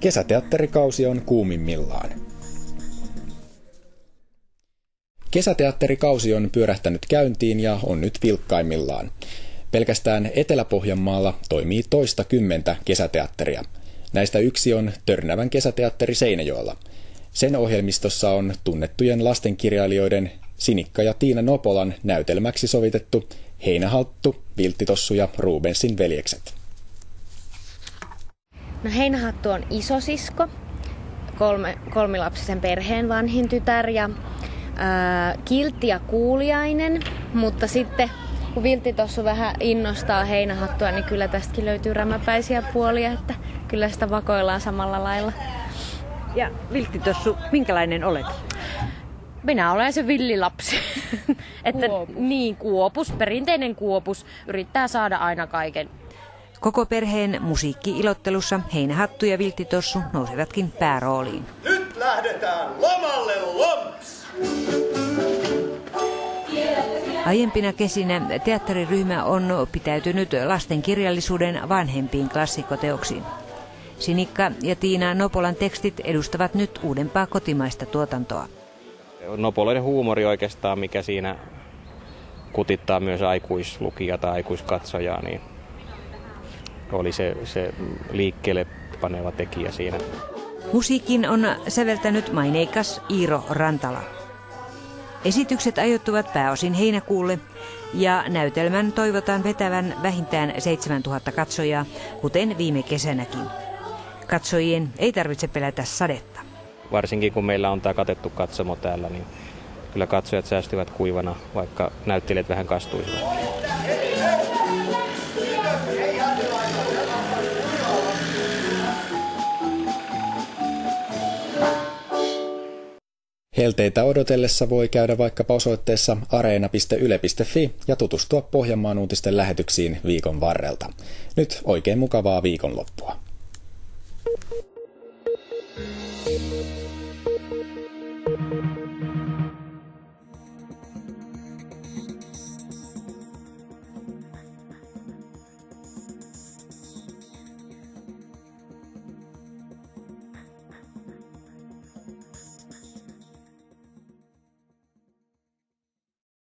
Kesäteatterikausi on kuumimmillaan. Kesäteatterikausi on pyörähtänyt käyntiin ja on nyt vilkkaimmillaan. Pelkästään Etelä-Pohjanmaalla toimii toistakymmentä kesäteatteria. Näistä yksi on Törnävän kesäteatteri Seinäjoella. Sen ohjelmistossa on tunnettujen lastenkirjailijoiden Sinikka ja Tiina Nopolan näytelmäksi sovitettu Heinähattu, Vilttitossu ja Rubensin veljekset. No, Heinähattu on isosisko, kolmilapsisen perheen vanhin tytär ja kiltti ja kuuliainen, mutta sitten kun Vilttitossu vähän innostaa Heinähattua, niin kyllä tästäkin löytyy rämäpäisiä puolia, että kyllä sitä vakoillaan samalla lailla. Ja Vilttitossu, minkälainen olet? Minä olen se villilapsi. Että niin, kuopus, perinteinen kuopus, yrittää saada aina kaiken. Koko perheen musiikki-ilottelussa Heinähattu ja Vilttitossu nousevatkin päärooliin. Nyt lähdetään lomalle lomps! Aiempina kesinä teatteriryhmä on pitäytynyt lastenkirjallisuuden vanhempiin klassikkoteoksiin. Sinikka ja Tiina Nopolan tekstit edustavat nyt uudempaa kotimaista tuotantoa. Nopoloiden huumori oikeastaan, mikä siinä kutittaa myös aikuislukijaa tai aikuiskatsojaa, niin oli se liikkeelle paneva tekijä siinä. Musiikin on säveltänyt maineikas Iiro Rantala. Esitykset ajoittuvat pääosin heinäkuulle ja näytelmän toivotaan vetävän vähintään 7000 katsojaa, kuten viime kesänäkin. Katsojien ei tarvitse pelätä sadetta. Varsinkin kun meillä on tämä katettu katsomo täällä, niin kyllä katsojat säästyvät kuivana, vaikka näyttelijät vähän kastuisivat. Helteitä odotellessa voi käydä vaikkapa osoitteessa areena.yle.fi ja tutustua Pohjanmaan uutisten lähetyksiin viikon varrelta. Nyt oikein mukavaa viikonloppua.